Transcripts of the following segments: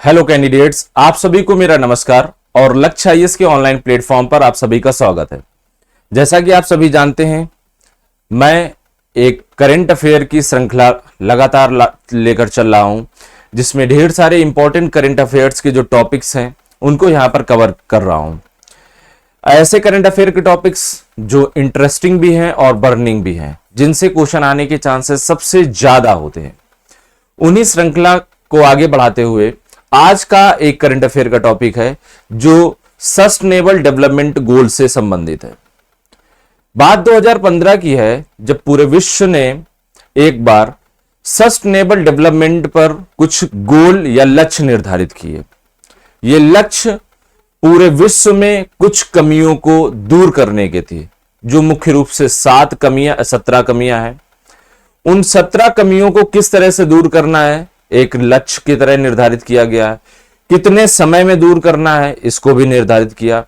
Hello candidates, आप सभी को मेरा नमस्कार और लक्ष्य आईएएस के ऑनलाइन प्लेटफॉर्म पर आप सभी का स्वागत है। जैसा कि आप सभी जानते हैं, मैं एक करंट अफेयर की श्रृंखला लगातार लेकर चल रहा हूं, जिसमें ढेर सारे इंपॉर्टेंट करंट अफेयर्स के जो टॉपिक्स हैं उनको यहां पर कवर कर रहा हूं। ऐसे करंट अफेयर के टॉपिक्स जो इंटरेस्टिंग भी हैं और बर्निंग भी हैं, जिनसे क्वेश्चन आने के चांसेस सबसे ज्यादा होते हैं। उन्हीं श्रृंखला को आगे बढ़ाते हुए आज का एक करंट अफेयर का टॉपिक है जो सस्टेनेबल डेवलपमेंट गोल से संबंधित है। बात 2015 की है, जब पूरे विश्व ने एक बार सस्टेनेबल डेवलपमेंट पर कुछ गोल या लक्ष्य निर्धारित किए। ये लक्ष्य पूरे विश्व में कुछ कमियों को दूर करने के थे, जो मुख्य रूप से 17 कमियां हैं। उन 17 कमियों को किस तरह से दूर करना है, एक लक्ष्य की तरह निर्धारित किया गया है। कितने समय में दूर करना है, इसको भी निर्धारित किया,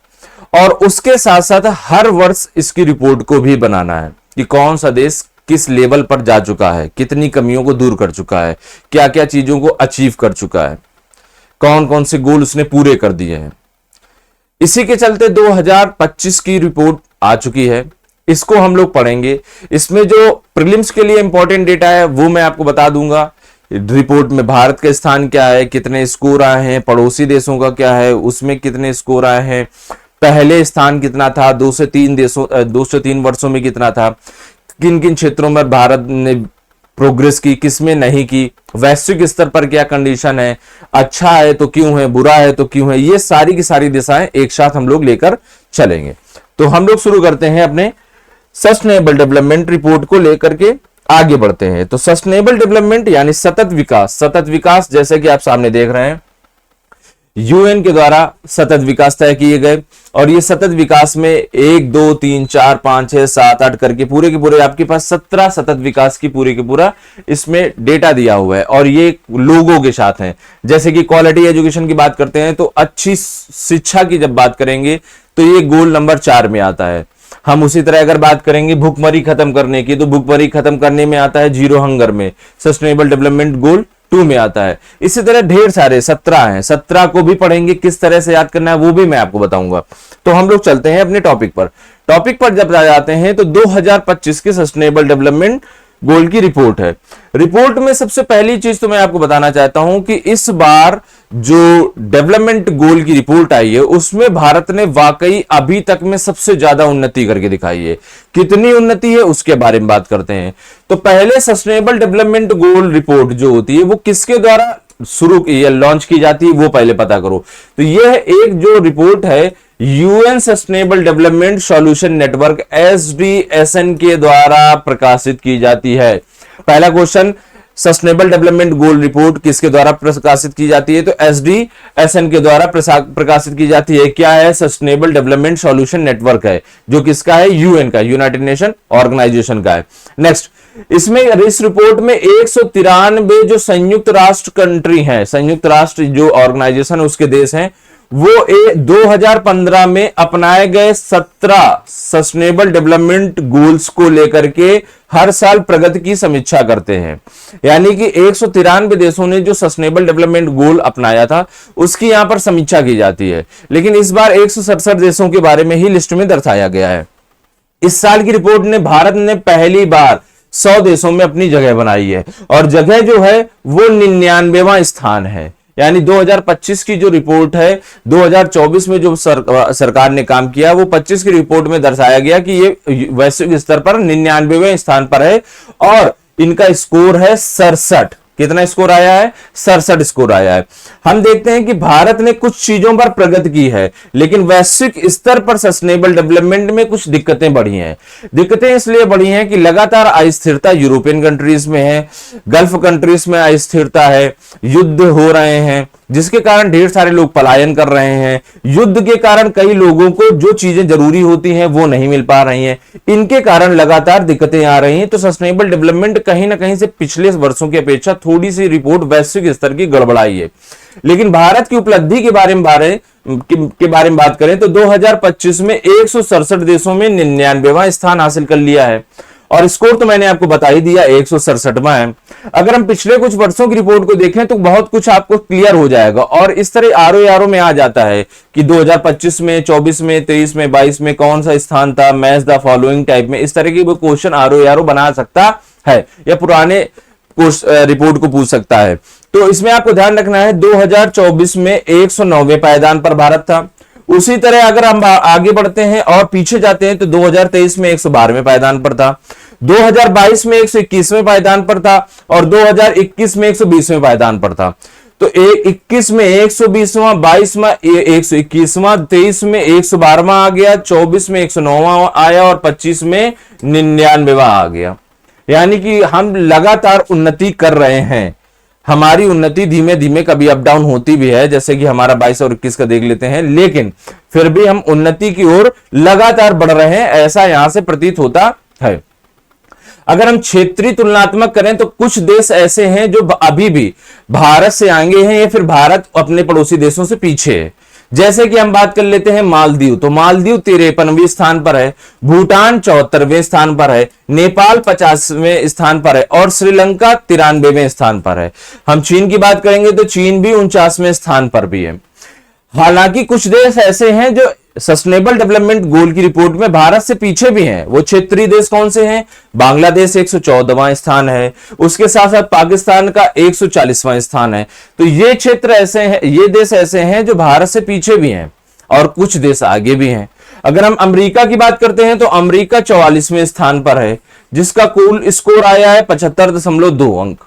और उसके साथ साथ हर वर्ष इसकी रिपोर्ट को भी बनाना है कि कौन सा देश किस लेवल पर जा चुका है, कितनी कमियों को दूर कर चुका है, क्या क्या चीजों को अचीव कर चुका है, कौन कौन से गोल उसने पूरे कर दिए हैं। इसी के चलते 2025 की रिपोर्ट आ चुकी है, इसको हम लोग पढ़ेंगे। इसमें जो प्रीलिम्स के लिए इंपॉर्टेंट डेटा है वो मैं आपको बता दूंगा। रिपोर्ट में भारत का स्थान क्या है, कितने स्कोर आए हैं, पड़ोसी देशों का क्या है, उसमें कितने स्कोर आए हैं, पहले स्थान कितना था, 2 से 3 वर्षों में कितना था, किन किन क्षेत्रों में भारत ने प्रोग्रेस की, किसमें नहीं की, वैश्विक स्तर पर क्या कंडीशन है, अच्छा है तो क्यों है, बुरा है तो क्यों है। ये सारी की सारी दिशाएं एक साथ हम लोग लेकर चलेंगे। तो हम लोग शुरू करते हैं अपने सस्टेनेबल डेवलपमेंट रिपोर्ट को लेकर के आगे बढ़ते हैं। तो सस्टेनेबल डेवलपमेंट यानी सतत विकास जैसे कि आप सामने देख रहे हैं, यूएन के द्वारा सतत विकास तय किए गए, और ये सतत विकास में 1 2 3 4 5 6 7 8 करके पूरे के पूरे आपके पास 17 सतत विकास की पूरे के पूरा इसमें डेटा दिया हुआ है, और ये लोगों के साथ है। जैसे कि क्वालिटी एजुकेशन की बात करते हैं तो अच्छी शिक्षा की जब बात करेंगे तो ये गोल नंबर 4 में आता है। हम उसी तरह अगर बात करेंगे भूखमरी खत्म करने की, तो भूखमरी खत्म करने में आता है जीरो हंगर में, सस्टेनेबल डेवलपमेंट गोल 2 में आता है। इसी तरह ढेर सारे 17 हैं, 17 को भी पढ़ेंगे, किस तरह से याद करना है वो भी मैं आपको बताऊंगा। तो हम लोग चलते हैं अपने टॉपिक पर जब जाते हैं तो 2025 के सस्टेनेबल डेवलपमेंट गोल की रिपोर्ट है। रिपोर्ट में सबसे पहली चीज तो मैं आपको बताना चाहता हूं कि इस बार जो डेवलपमेंट गोल की रिपोर्ट आई है उसमें भारत ने वाकई अभी तक में सबसे ज्यादा उन्नति करके दिखाई है। कितनी उन्नति है उसके बारे में बात करते हैं। तो पहले सस्टेनेबल डेवलपमेंट गोल रिपोर्ट जो होती है वो किसके द्वारा शुरू या लॉन्च की जाती है वो पहले पता करो। तो यह एक जो रिपोर्ट है UN sustainable development solution network SDSN के द्वारा प्रकाशित की जाती है। पहला question, sustainable development goal report किसके द्वारा प्रकाशित की जाती है? तो SDSN के द्वारा प्रकाशित की जाती है। क्या है? सस्टेनेबल डेवलपमेंट सॉल्यूशन नेटवर्क है, जो किसका है? यूएन का, यूनाइटेड नेशन ऑर्गेनाइजेशन का है। नेक्स्ट, इसमें इस रिपोर्ट में 193 जो संयुक्त राष्ट्र कंट्री हैं, संयुक्त राष्ट्र जो ऑर्गेनाइजेशन उसके देश हैं, वो 2015 में अपनाए गए 17 सस्टेनेबल डेवलपमेंट गोल्स को लेकर के हर साल प्रगति की समीक्षा करते हैं। यानी कि 193 देशों ने जो सस्टेनेबल डेवलपमेंट गोल अपनाया था उसकी यहां पर समीक्षा की जाती है, लेकिन इस बार 167 देशों के बारे में ही लिस्ट में दर्शाया गया है। इस साल की रिपोर्ट ने भारत ने पहली बार 100 देशों में अपनी जगह बनाई है, और जगह जो है वो 99वां स्थान है। यानी 2025 की जो रिपोर्ट है, 2024 में जो सरकार ने काम किया वो 25 की रिपोर्ट में दर्शाया गया कि ये वैश्विक स्तर पर 99वें स्थान पर है, और इनका स्कोर है 67। कितना स्कोर आया है? 67 स्कोर आया है। हम देखते हैं कि भारत ने कुछ चीजों पर प्रगति की है, लेकिन वैश्विक स्तर पर सस्टेनेबल डेवलपमेंट में कुछ दिक्कतें बढ़ी हैं। दिक्कतें इसलिए बढ़ी हैं कि लगातार अस्थिरता यूरोपियन कंट्रीज में है, गल्फ कंट्रीज में अस्थिरता है, युद्ध हो रहे हैं जिसके कारण ढेर सारे लोग पलायन कर रहे हैं। युद्ध के कारण कई लोगों को जो चीजें जरूरी होती हैं वो नहीं मिल पा रही हैं। इनके कारण लगातार दिक्कतें आ रही हैं। तो सस्टेनेबल डेवलपमेंट कहीं ना कहीं से पिछले वर्षों की अपेक्षा थोड़ी सी रिपोर्ट वैश्विक स्तर की गड़बड़ाई है। लेकिन भारत की उपलब्धि के बारे में बात करें तो 2025 में 167 देशों में 99वां स्थान हासिल कर लिया है, और स्कोर तो मैंने आपको बता ही दिया 167वां है। अगर हम पिछले कुछ वर्षों की रिपोर्ट को देखें तो बहुत कुछ आपको क्लियर हो जाएगा, और इस तरह आरओ में आ जाता है कि 2025 में, 24 में, 23 में, 22 में कौन सा स्थान था, मैच द फॉलोइंग टाइप में, इस तरह की वो क्वेश्चन आरओ बना सकता है या पुराने रिपोर्ट को पूछ सकता है। तो इसमें आपको ध्यान रखना है 2024 में 109वें पायदान पर भारत था। उसी तरह अगर हम आगे बढ़ते हैं और पीछे जाते हैं तो 2023 में 112वें पायदान पर था, 2022 में 121वें पायदान पर था और 2021 में 120वें पायदान पर था। तो 21 में 120वां, 22 में 121वां, 23 में 112वां आ गया, 24 में 109वां आया और 25 में 99वां आ गया। यानी कि हम लगातार उन्नति कर रहे हैं। हमारी उन्नति धीमे धीमे कभी अप डाउन होती भी है, जैसे कि हमारा 22 और 21 का देख लेते हैं, लेकिन फिर भी हम उन्नति की ओर लगातार बढ़ रहे हैं, ऐसा यहां से प्रतीत होता है। अगर हम क्षेत्रीय तुलनात्मक करें तो कुछ देश ऐसे हैं जो अभी भी भारत से आगे हैं या फिर भारत अपने पड़ोसी देशों से पीछे है। जैसे कि हम बात कर लेते हैं मालदीव, तो मालदीव 53वें स्थान पर है, भूटान 74वें स्थान पर है, नेपाल 50वें स्थान पर है और श्रीलंका 93वें स्थान पर है। हम चीन की बात करेंगे तो चीन भी 49वें स्थान पर भी है। हालांकि कुछ देश ऐसे हैं जो सस्टेनेबल डेवलपमेंट गोल की रिपोर्ट में भारत से पीछे भी हैं। वो क्षेत्रीय देश कौन से हैं? बांग्लादेश 114वां स्थान है, उसके साथ साथ पाकिस्तान का 140वां स्थान है। तो ये क्षेत्र ऐसे हैं, ये देश ऐसे हैं जो भारत से पीछे भी हैं और कुछ देश आगे भी हैं। अगर हम अमेरिका की बात करते हैं तो अमेरिका 44वें स्थान पर है, जिसका कुल स्कोर आया है 75.2 अंक।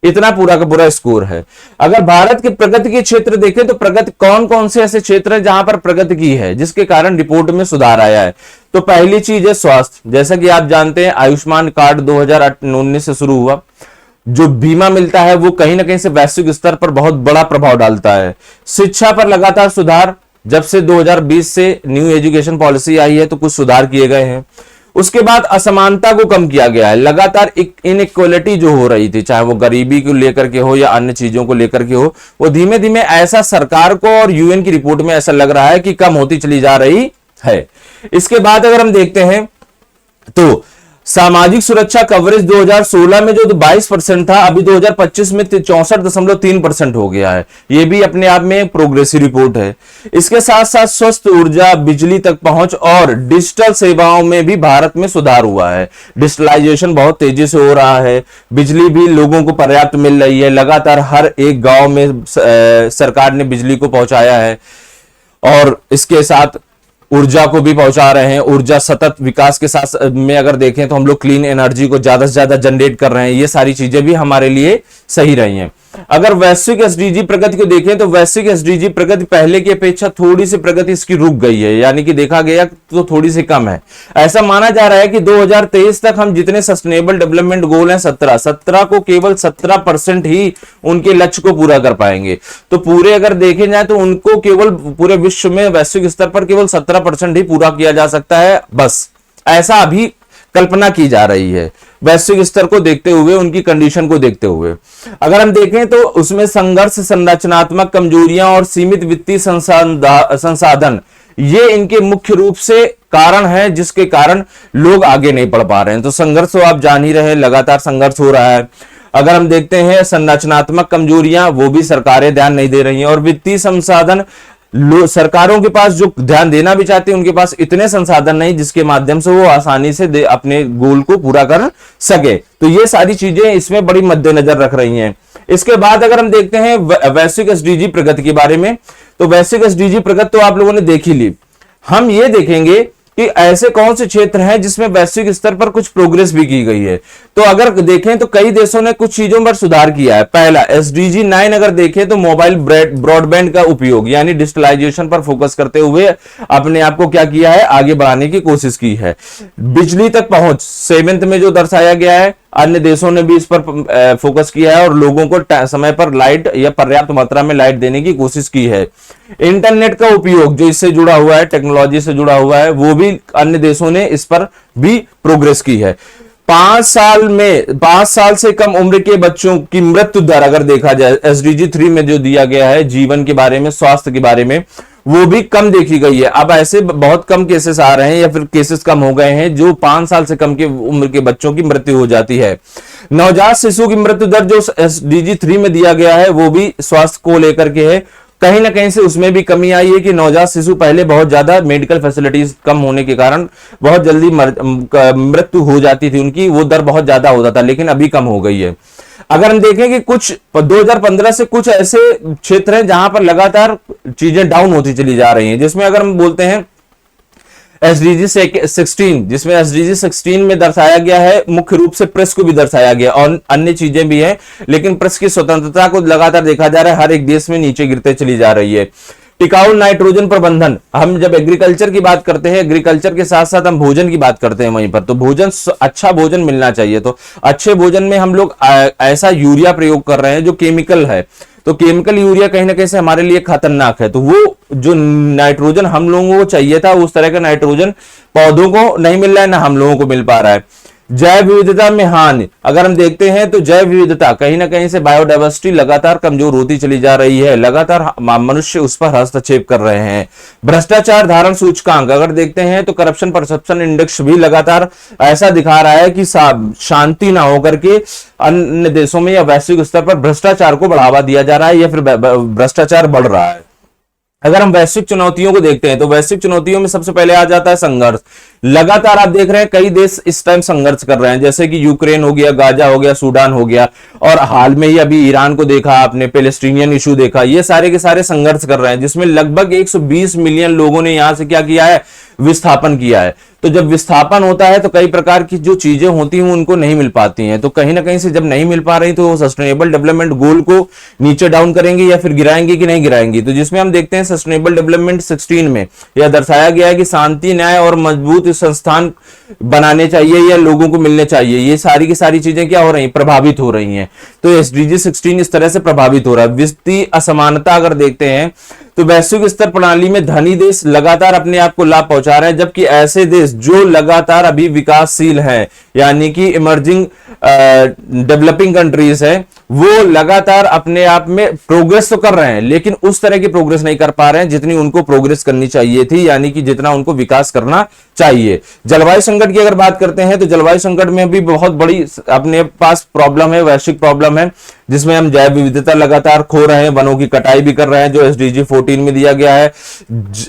इतना पूरा का पूरा स्कोर है। अगर भारत के प्रगति के क्षेत्र देखें तो प्रगति कौन कौन से ऐसे क्षेत्र हैं जहां पर प्रगति की है, जिसके कारण रिपोर्ट में सुधार आया है। तो पहली चीज है स्वास्थ्य। जैसा कि आप जानते हैं आयुष्मान कार्ड 2019 से शुरू हुआ। जो बीमा मिलता है वो कहीं ना कहीं से वैश्विक स्तर पर बहुत बड़ा प्रभाव डालता है। शिक्षा पर लगातार सुधार, जब से 2020 से न्यू एजुकेशन पॉलिसी आई है तो कुछ सुधार किए गए हैं। उसके बाद असमानता को कम किया गया है। लगातार इनइक्वालिटी जो हो रही थी, चाहे वो गरीबी को लेकर के हो या अन्य चीजों को लेकर के हो, वो धीमे धीमे ऐसा सरकार को और यूएन की रिपोर्ट में ऐसा लग रहा है कि कम होती चली जा रही है। इसके बाद अगर हम देखते हैं तो सामाजिक सुरक्षा कवरेज 2016 में जो 22% था, अभी 2025 में 64.3% हो गया है। यह भी अपने आप में एक प्रोग्रेसिव रिपोर्ट है। इसके साथ साथ स्वस्थ ऊर्जा, बिजली तक पहुंच और डिजिटल सेवाओं में भी भारत में सुधार हुआ है। डिजिटलाइजेशन बहुत तेजी से हो रहा है, बिजली भी लोगों को पर्याप्त मिल रही है। लगातार हर एक गांव में सरकार ने बिजली को पहुंचाया है और इसके साथ ऊर्जा को भी पहुंचा रहे हैं। ऊर्जा सतत विकास के साथ में अगर देखें तो हम लोग क्लीन एनर्जी को ज्यादा से ज्यादा जनरेट कर रहे हैं। ये सारी चीजें भी हमारे लिए सही रही हैं। अगर वैश्विक एसडीजी प्रगति को देखें तो वैश्विक एसडीजी प्रगति पहले की अपेक्षा थोड़ी सी प्रगति इसकी रुक गई है, यानी कि देखा गया तो थोड़ी सी कम है। ऐसा माना जा रहा है कि 2023 तक हम जितने सस्टेनेबल डेवलपमेंट गोल हैं 17 को केवल 17% ही उनके लक्ष्य को पूरा कर पाएंगे। तो पूरे अगर देखे जाए तो उनको केवल पूरे विश्व में वैश्विक स्तर पर केवल 17% ही पूरा किया जा सकता है, बस ऐसा अभी कल्पना की जा रही है वैश्विक स्तर को देखते हुए, उनकी कंडीशन को देखते हुए। अगर हम देखें तो उसमें संघर्ष, संरचनात्मक कमजोरियां और सीमित वित्तीय संसाधन ये इनके मुख्य रूप से कारण है, जिसके कारण लोग आगे नहीं बढ़ पा रहे हैं। तो संघर्ष तो आप जान ही रहे हैं, लगातार संघर्ष हो रहा है। अगर हम देखते हैं संरचनात्मक कमजोरियां, वो भी सरकारें ध्यान नहीं दे रही हैं। और वित्तीय संसाधन, सरकारों के पास जो ध्यान देना भी चाहते हैं उनके पास इतने संसाधन नहीं जिसके माध्यम से वो आसानी से अपने गोल को पूरा कर सके। तो ये सारी चीजें इसमें बड़ी मद्देनजर रख रही हैं। इसके बाद अगर हम देखते हैं वैश्विक एसडीजी प्रगति के बारे में, तो वैश्विक एसडीजी प्रगति तो आप लोगों ने देख ही ली। हम ये देखेंगे कि ऐसे कौन से क्षेत्र हैं जिसमें वैश्विक स्तर पर कुछ प्रोग्रेस भी की गई है। तो अगर देखें तो कई देशों ने कुछ चीजों पर सुधार किया है। पहला एसडीजी 9 अगर देखें तो मोबाइल ब्रॉडबैंड का उपयोग यानी डिजिटलाइजेशन पर फोकस करते हुए अपने आप को क्या किया है, आगे बढ़ाने की कोशिश की है। बिजली तक पहुंच 7th में जो दर्शाया गया है, अन्य देशों ने भी इस पर फोकस किया है और लोगों को समय पर लाइट या पर्याप्त मात्रा में लाइट देने की कोशिश की है। इंटरनेट का उपयोग जो इससे जुड़ा हुआ है, टेक्नोलॉजी से जुड़ा हुआ है, वो भी अन्य देशों ने इस पर भी प्रोग्रेस की है। 5 साल से कम उम्र के बच्चों की मृत्यु दर अगर देखा जाए एसडीजी 3 में जो दिया गया है जीवन के बारे में, स्वास्थ्य के बारे में, वो भी कम देखी गई है। अब ऐसे बहुत कम केसेस आ रहे हैं या फिर केसेस कम हो गए हैं जो 5 साल से कम के उम्र के बच्चों की मृत्यु हो जाती है। नवजात शिशु की मृत्यु दर जो SDG 3 में दिया गया है वो भी स्वास्थ्य को लेकर के है, कहीं ना कहीं से उसमें भी कमी आई है कि नवजात शिशु पहले बहुत ज्यादा मेडिकल फैसिलिटीज कम होने के कारण बहुत जल्दी मृत्यु हो जाती थी उनकी, वो दर बहुत ज्यादा होता था, लेकिन अभी कम हो गई है। अगर हम देखें कि कुछ 2015 से कुछ ऐसे क्षेत्र हैं जहां पर लगातार चीजें डाउन होती चली जा रही हैं, जिसमें अगर हम बोलते हैं SDG 16, जिसमें SDG 16 में दर्शाया गया है, मुख्य रूप से प्रेस को भी दर्शाया गया और अन्य चीजें भी हैं, लेकिन प्रेस की स्वतंत्रता को लगातार देखा जा रहा है हर एक देश में नीचे गिरते चली जा रही है। टिकाऊ नाइट्रोजन प्रबंधन, हम जब एग्रीकल्चर की बात करते हैं, एग्रीकल्चर के साथ साथ हम भोजन की बात करते हैं वहीं पर, तो भोजन, अच्छा भोजन मिलना चाहिए। तो अच्छे भोजन में हम लोग ऐसा यूरिया प्रयोग कर रहे हैं जो केमिकल है, तो केमिकल यूरिया कहीं ना कहीं से हमारे लिए खतरनाक है। तो वो जो नाइट्रोजन हम लोगों को चाहिए था उस तरह का नाइट्रोजन पौधों को नहीं मिल रहा है, ना हम लोगों को मिल पा रहा है। जैव विविधता में हानि, अगर हम देखते हैं तो जैव विविधता कहीं ना कहीं से बायोडाइवर्सिटी लगातार कमजोर होती चली जा रही है, लगातार मनुष्य उस पर हस्तक्षेप कर रहे हैं। भ्रष्टाचार धारण सूचकांक अगर देखते हैं तो करप्शन परसेप्शन इंडेक्स भी लगातार ऐसा दिखा रहा है कि शांति ना होकर के अन्य देशों में या वैश्विक स्तर पर भ्रष्टाचार को बढ़ावा दिया जा रहा है या फिर भ्रष्टाचार बढ़ रहा है। अगर हम वैश्विक चुनौतियों को देखते हैं तो वैश्विक चुनौतियों में सबसे पहले आ जाता है संघर्ष। लगातार आप देख रहे हैं कई देश इस टाइम संघर्ष कर रहे हैं, जैसे कि यूक्रेन हो गया, गाजा हो गया, सूडान हो गया, और हाल में ही अभी ईरान को देखा आपने, पैलेस्टीनियन इशू देखा। ये सारे के सारे संघर्ष कर रहे हैं, जिसमें लगभग 120 मिलियन लोगों ने यहां से क्या किया है, विस्थापन किया है। तो जब विस्थापन होता है तो कई प्रकार की जो चीजें होती हैं उनको नहीं मिल पाती हैं, तो कहीं ना कहीं से जब नहीं मिल पा रही तो सस्टेनेबल डेवलपमेंट गोल को नीचे डाउन करेंगे या फिर गिराएंगे कि नहीं गिराएंगे। तो जिसमें हम देखते हैं सस्टेनेबल डेवलपमेंट 16 में यह दर्शाया गया है कि शांति, न्याय और मजबूत संस्थान बनाने चाहिए या लोगों को मिलने चाहिए। ये सारी की सारी चीजें क्या हो रही हैं, प्रभावित हो रही हैं। तो SDG 16 इस तरह से प्रभावित हो रहा है। वित्तीय असमानता अगर देखते हैं तो वैश्विक स्तर प्रणाली में धनी देश लगातार अपने आप को लाभ पहुंचा रहे हैं, जबकि ऐसे देश जो लगातार अभी विकासशील हैं, यानी कि इमर्जिंग डेवलपिंग कंट्रीज है, वो लगातार अपने आप में प्रोग्रेस तो कर रहे हैं, लेकिन उस तरह की प्रोग्रेस नहीं कर पा रहे हैं जितनी उनको प्रोग्रेस करनी चाहिए थी, यानी कि जितना उनको विकास करना चाहिए। जलवायु संकट की अगर बात करते हैं तो जलवायु संकट में भी बहुत बड़ी अपने पास प्रॉब्लम है, वैश्विक प्रॉब्लम है, जिसमें हम जैव विविधता लगातार खो रहे हैं, वनों की कटाई भी कर रहे हैं जो SDG 14 में दिया गया है।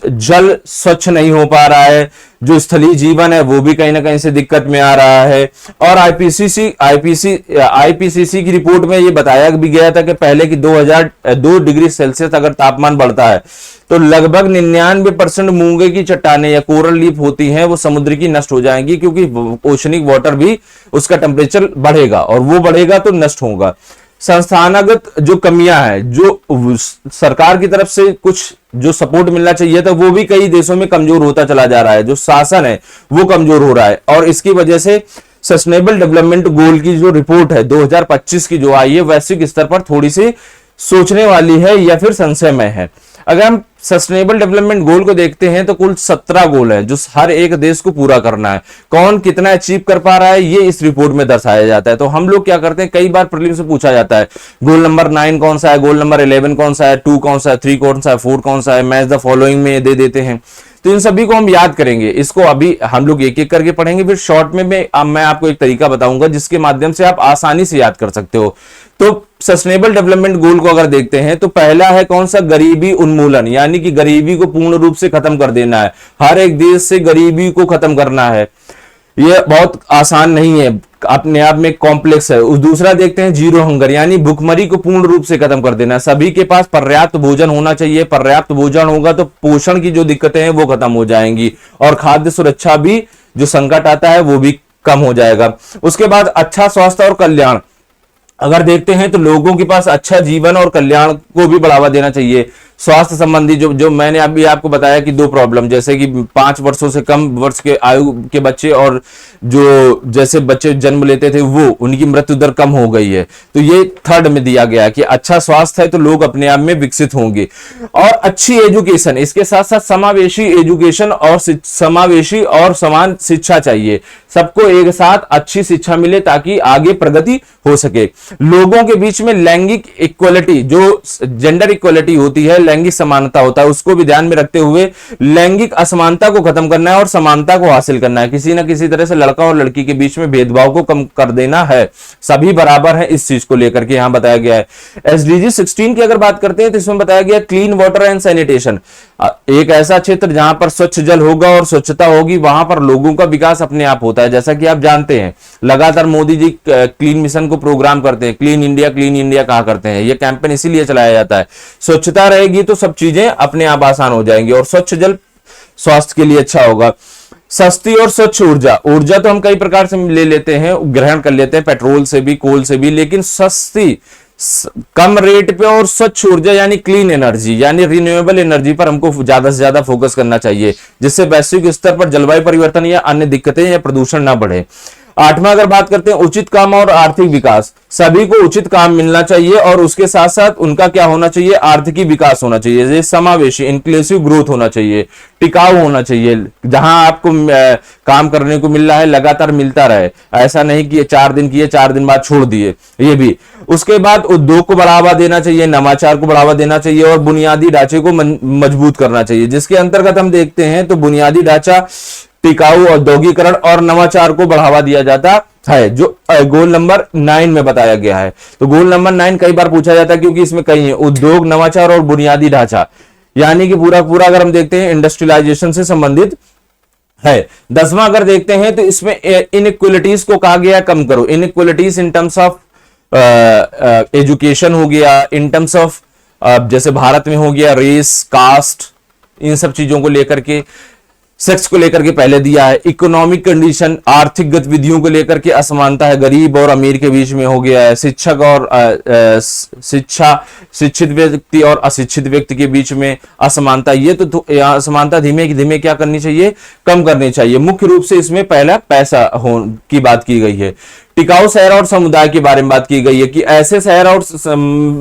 जल स्वच्छ नहीं हो पा रहा है, जो स्थलीय जीवन है वो भी कहीं ना कहीं से दिक्कत में आ रहा है। और IPCC की रिपोर्ट में ये बताया भी गया था कि पहले की 2 डिग्री सेल्सियस अगर तापमान बढ़ता है तो लगभग 99% मूंगे की चट्टानें या कोरल लीफ होती हैं वो समुद्र की नष्ट हो जाएंगी, क्योंकि ओशनिक वाटर भी उसका टेम्परेचर बढ़ेगा और वो बढ़ेगा तो नष्ट होगा। संस्थानगत जो कमियां हैं, जो सरकार की तरफ से कुछ जो सपोर्ट मिलना चाहिए था वो भी कई देशों में कमजोर होता चला जा रहा है, जो शासन है वो कमजोर हो रहा है, और इसकी वजह से सस्टेनेबल डेवलपमेंट गोल की जो रिपोर्ट है 2025 की जो आई है वैश्विक स्तर पर थोड़ी सी सोचने वाली है या फिर संशयमय है। अगर हम सस्टेनेबल डेवलपमेंट गोल को देखते हैं तो कुल 17 गोल है जो हर एक देश को पूरा करना है। कौन कितना अचीव कर पा रहा है ये इस रिपोर्ट में दर्शाया जाता है। तो हम लोग क्या करते हैं, कई बार प्रीलिम्स से पूछा जाता है गोल नंबर 9 कौन सा है, गोल नंबर 11 कौन सा है, 2 कौन सा है, 3 कौन सा है, 4 कौन सा है, मैच द फॉलोइंग में दे देते हैं। तो इन सभी को हम याद करेंगे, इसको अभी हम लोग एक एक करके पढ़ेंगे, फिर शॉर्ट में मैं आपको एक तरीका बताऊंगा जिसके माध्यम से आप आसानी से याद कर सकते हो। तो सस्टेनेबल डेवलपमेंट गोल को अगर देखते हैं तो पहला है कौन सा, गरीबी उन्मूलन, यानी कि गरीबी को पूर्ण रूप से खत्म कर देना है। हर एक देश से गरीबी को खत्म करना है, यह बहुत आसान नहीं है, अपने आप में कॉम्प्लेक्स है। उस दूसरा देखते हैं जीरो हंगर, यानी भुखमरी को पूर्ण रूप से खत्म कर देना। सभी के पास पर्याप्त भोजन होना चाहिए, पर्याप्त भोजन होगा तो पोषण की जो दिक्कतें हैं वो खत्म हो जाएंगी और खाद्य सुरक्षा भी जो संकट आता है वो भी कम हो जाएगा। उसके बाद अच्छा स्वास्थ्य और कल्याण अगर देखते हैं तो लोगों के पास अच्छा जीवन और कल्याण को भी बढ़ावा देना चाहिए। स्वास्थ्य संबंधी जो मैंने अभी आपको बताया कि 2 प्रॉब्लम, जैसे कि 5 वर्षों से कम वर्ष के आयु के बच्चे और जो जैसे बच्चे जन्म लेते थे वो उनकी मृत्यु दर कम हो गई है। तो ये 3rd में दिया गया कि अच्छा स्वास्थ्य है तो लोग अपने आप में विकसित होंगे। और अच्छी एजुकेशन, इसके साथ साथ समावेशी एजुकेशन और समावेशी और समान शिक्षा चाहिए। सबको एक साथ अच्छी शिक्षा मिले ताकि आगे प्रगति हो सके। लोगों के बीच में लैंगिक इक्वलिटी, जो जेंडर इक्वलिटी होती है, लैंगिक समानता होता है उसको भी ध्यान में रखते हुए लैंगिक असमानता को खत्म करना है और समानता को हासिल करना है। किसी ना किसी तरह से लड़का और लड़की के बीच में भेदभाव को कम कर देना है, सभी बराबर है, इस चीज को लेकर के यहां बताया गया है। एसडीजी 16 की अगर बात करते हैं तो इसमें बताया गया क्लीन वाटर एंड सैनिटेशन, एक ऐसा क्षेत्र जहां पर स्वच्छ जल होगा और स्वच्छता होगी वहां पर लोगों का विकास अपने आप होता है। जैसा कि आप जानते हैं लगातार मोदी जी क्लीन मिशन को प्रोग्राम करते हैं, क्लीन इंडिया कहा करते हैं, यह कैंपेन इसीलिए चलाया जाता है। स्वच्छता रहेगी तो सब चीजें अपने आप आसान हो जाएंगी और स्वच्छ जल स्वास्थ्य के लिए अच्छा होगा। सस्ती और स्वच्छ ऊर्जा, ऊर्जा तो हम कई प्रकार से ले लेते हैं, ग्रहण कर लेते हैं, पेट्रोल से भी, कोल से भी, लेकिन सस्ती कम रेट पे और स्वच्छ ऊर्जा यानी क्लीन एनर्जी यानी रिन्यूएबल एनर्जी पर हमको ज्यादा से ज्यादा फोकस करना चाहिए, जिससे वैश्विक स्तर पर जलवायु परिवर्तन या अन्य दिक्कतें या प्रदूषण ना बढ़े। 8वां अगर बात करते हैं उचित काम और आर्थिक विकास, सभी को उचित काम मिलना चाहिए और उसके साथ साथ उनका क्या होना चाहिए, आर्थिक विकास होना चाहिए, ये समावेशी इंक्लूसिव ग्रोथ होना चाहिए, टिकाऊ होना चाहिए, जहां आपको काम करने को मिल रहा है लगातार मिलता रहे, ऐसा नहीं कि 4 दिन किए 4 दिन बाद छोड़ दिए, ये भी। उसके बाद उद्योग को बढ़ावा देना चाहिए, नवाचार को बढ़ावा देना चाहिए और बुनियादी ढांचे को मजबूत करना चाहिए, जिसके अंतर्गत हम देखते हैं तो बुनियादी ढांचा, टिकाऊ औद्योगिकरण और नवाचार को बढ़ावा दिया जाता है, जो गोल नंबर 9 में बताया गया है। तो गोल नंबर 9 कई बार पूछा जाता है क्योंकि इसमें कई है, उद्योग, नवाचार और बुनियादी ढांचा, यानी कि पूरा पूरा अगर हम देखते हैं इंडस्ट्रियलाइजेशन से संबंधित है। 10वां अगर देखते हैं तो इसमें इनइक्वालिटीज को कहा गया कम करो, inequalities in terms of education हो गया, इन टर्म्स ऑफ जैसे भारत में हो गया रेस, कास्ट, इन सब चीजों को लेकर के, सेक्स को लेकर के पहले दिया है। इकोनॉमिक कंडीशन, आर्थिक गतिविधियों को लेकर के असमानता है, गरीब और अमीर के बीच में हो गया है। शिक्षक और शिक्षित व्यक्ति और अशिक्षित व्यक्ति के बीच में असमानता, ये तो असमानता धीमे धीमे क्या करनी चाहिए, कम करनी चाहिए। मुख्य रूप से इसमें पहला पैसा की बात की गई है। टिकाऊ शहर और समुदाय के बारे में बात की गई है कि ऐसे शहर और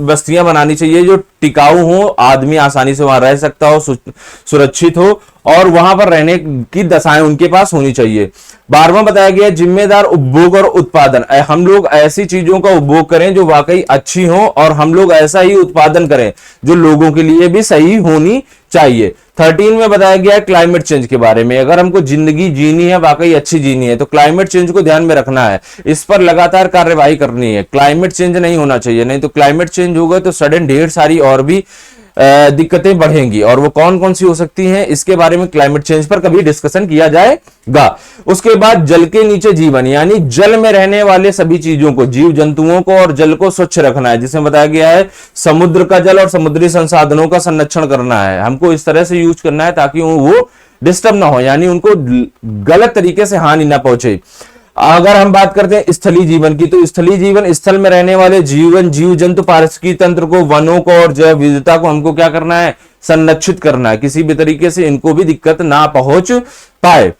बस्तियां बनानी चाहिए जो टिकाऊ हो, आदमी आसानी से वहां रह सकता हो, सुरक्षित हो और वहां पर रहने की दशाएं उनके पास होनी चाहिए। 12वां बताया गया जिम्मेदार उपभोग और उत्पादन, हम लोग ऐसी चीजों का उपभोग करें जो वाकई अच्छी हो और हम लोग ऐसा ही उत्पादन करें जो लोगों के लिए भी सही होनी चाहिए। 13 में बताया गया है क्लाइमेट चेंज के बारे में, अगर हमको जिंदगी जीनी है, वाकई अच्छी जीनी है, तो क्लाइमेट चेंज को ध्यान में रखना है, इस पर लगातार कार्यवाही करनी है। क्लाइमेट चेंज नहीं होना चाहिए, नहीं तो क्लाइमेट चेंज होगा तो सडन ढेर सारी और भी दिक्कतें बढ़ेंगी, और वो कौन कौन सी हो सकती हैं इसके बारे में क्लाइमेट चेंज पर कभी डिस्कशन किया जाएगा। उसके बाद जल के नीचे जीवन, यानी जल में रहने वाले सभी चीजों को, जीव जंतुओं को और जल को स्वच्छ रखना है, जिसमें बताया गया है समुद्र का जल और समुद्री संसाधनों का संरक्षण करना है, हमको इस तरह से यूज करना है ताकि वो डिस्टर्ब ना हो, यानी उनको गलत तरीके से हानि ना पहुंचे। अगर हम बात करते हैं स्थलीय जीवन की, तो स्थलीय जीवन, स्थल में रहने वाले जीव जंतु, पारिस्थितिकी तंत्र को, वनों को और जैव विविधता को हमको क्या करना है, संरक्षित करना है, किसी भी तरीके से इनको भी दिक्कत ना पहुंच पाए।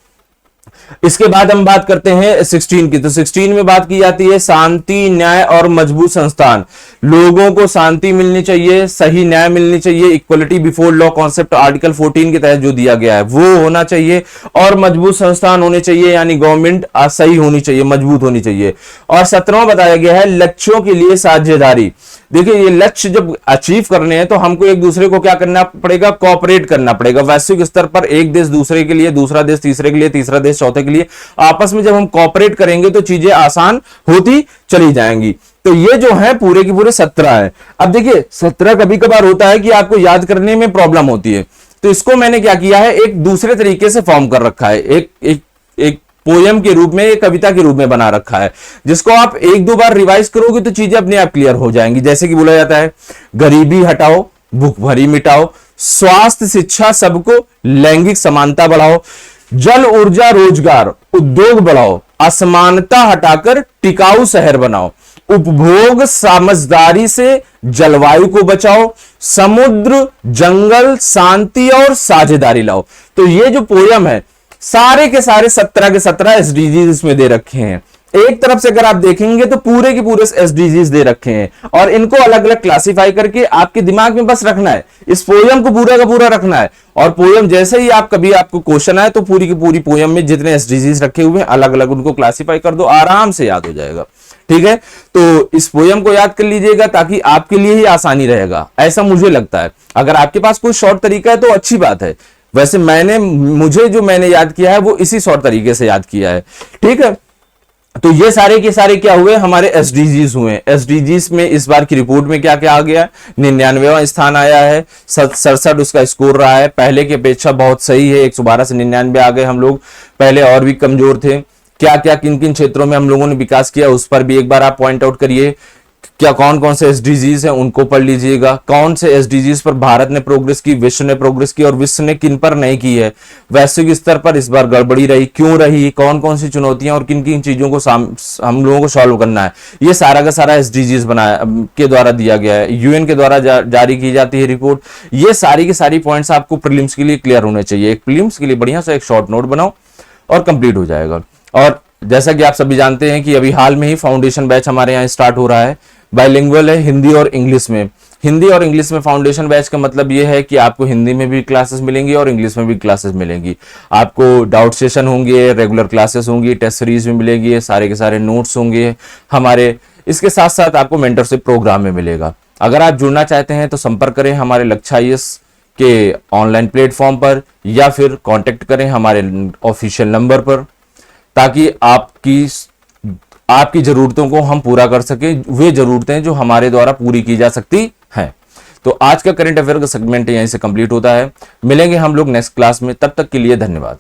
इसके बाद हम बात करते हैं 16 की, तो 16 में बात की जाती है शांति, न्याय और मजबूत संस्थान। लोगों को शांति मिलनी चाहिए, सही न्याय मिलनी चाहिए, equality before law concept article 14 के तहत जो दिया गया है वो होना चाहिए, और मजबूत संस्थान होने चाहिए, यानी गवर्नमेंट सही होनी चाहिए, मजबूत होनी चाहिए। और 17वां बताया गया है लक्ष्यों के लिए साझेदारी। देखिए ये लक्ष्य जब अचीव करने हैं तो हमको एक दूसरे को क्या करना पड़ेगा, कोऑपरेट करना पड़ेगा। वैश्विक स्तर पर एक देश दूसरे के लिए, दूसरा देश तीसरे के लिए, तीसरा देश चौथे के लिए, आपस में जब हम कोऑपरेट करेंगे तो चीजें आसान होती चली जाएंगी। तो ये जो है पूरे के पूरे 17 है। अब देखिए 17 कभी कभार होता है कि आपको याद करने में प्रॉब्लम होती है, तो इसको मैंने क्या किया है, एक दूसरे तरीके से फॉर्म कर रखा है, एक पोयम के रूप में, एक कविता के रूप में बना रखा है, जिसको आप 1-2 बार रिवाइज करोगे तो चीजें अपने आप क्लियर हो जाएंगी। जैसे कि बोला जाता है गरीबी हटाओ, भूखमरी मिटाओ, स्वास्थ्य शिक्षा सबको, लैंगिक समानता बढ़ाओ, जल ऊर्जा रोजगार उद्योग बढ़ाओ, असमानता हटाकर टिकाऊ शहर बनाओ, उपभोग समझदारी से जलवायु को बचाओ, समुद्र जंगल शांति और साझेदारी लाओ। तो ये जो पोयम है सारे के सारे 17 के 17 एसडीजीज इसमें दे रखे हैं। एक तरफ से अगर आप देखेंगे तो पूरे के पूरे एसडीजीज दे रखे हैं, और इनको अलग अलग क्लासिफाई करके आपके दिमाग में बस रखना है, इस पोयम को पूरा का पूरा रखना है। और पोयम जैसे ही आप कभी आपको क्वेश्चन आए तो पूरी की पूरी पोयम में जितने एसडीजीज रखे हुए हैं अलग अलग उनको क्लासिफाई कर दो, आराम से याद हो जाएगा। ठीक है, तो इस पोयम को याद कर लीजिएगा ताकि आपके लिए ही आसानी रहेगा, ऐसा मुझे लगता है। अगर आपके पास कोई शॉर्ट तरीका है तो अच्छी बात है, वैसे मैंने याद किया है वो इसी शॉर्ट तरीके से याद किया है। ठीक है, तो ये सारे के सारे क्या हुए, हमारे एसडीजीज हुए। एसडीजीज में इस बार की रिपोर्ट में क्या क्या आ गया, 99वां स्थान आया है, 67 उसका स्कोर रहा है, पहले की अपेक्षा बहुत सही है, 112 से 99 आ गए हम लोग, पहले और भी कमजोर थे। क्या क्या किन किन क्षेत्रों में हम लोगों ने विकास किया उस पर भी एक बार आप पॉइंट आउट करिए। क्या कौन कौन से एसडीजीज हैं उनको पढ़ लीजिएगा, कौन से एसडीजीज पर भारत ने प्रोग्रेस की, विश्व ने प्रोग्रेस की और विश्व ने किन पर नहीं की है, वैश्विक स्तर पर इस बार गड़बड़ी रही, क्यों रही, कौन कौन सी चुनौतियां और किन किन चीजों को हम लोगों को सॉल्व करना है, ये सारा का सारा एसडीजीज बनाया के द्वारा दिया गया है, यूएन के द्वारा जारी की जाती है रिपोर्ट। ये सारी की सारी पॉइंट्स आपको प्रीलिम्स के लिए क्लियर होने चाहिए। एक प्रीलिम्स के लिए बढ़िया सा एक शॉर्ट नोट बनाओ और कंप्लीट हो जाएगा। और जैसा कि आप सभी जानते हैं कि अभी हाल में ही फाउंडेशन बैच हमारे यहाँ स्टार्ट हो रहा है, बाइलिंगुअल है, हिंदी और इंग्लिश में। हिंदी और इंग्लिश में फाउंडेशन बैच का मतलब यह है कि आपको हिंदी में भी क्लासेस मिलेंगी और इंग्लिश में भी क्लासेस मिलेंगी। आपको डाउट सेशन होंगे, रेगुलर क्लासेस होंगी, टेस्ट सीरीज में मिलेगी, सारे के सारे नोट्स होंगे हमारे। इसके साथ साथ आपको मेंटरशिप प्रोग्राम में मिलेगा। अगर आप जुड़ना चाहते हैं तो संपर्क करें हमारे लक्ष्य आईएएस के ऑनलाइन प्लेटफॉर्म पर या फिर कांटेक्ट करें हमारे ऑफिशियल नंबर पर, ताकि आपकी जरूरतों को हम पूरा कर सके, वे जरूरतें जो हमारे द्वारा पूरी की जा सकती हैं। तो आज का करंट अफेयर का सेगमेंट यहीं से कंप्लीट होता है। मिलेंगे हम लोग नेक्स्ट क्लास में, तब तक के लिए धन्यवाद।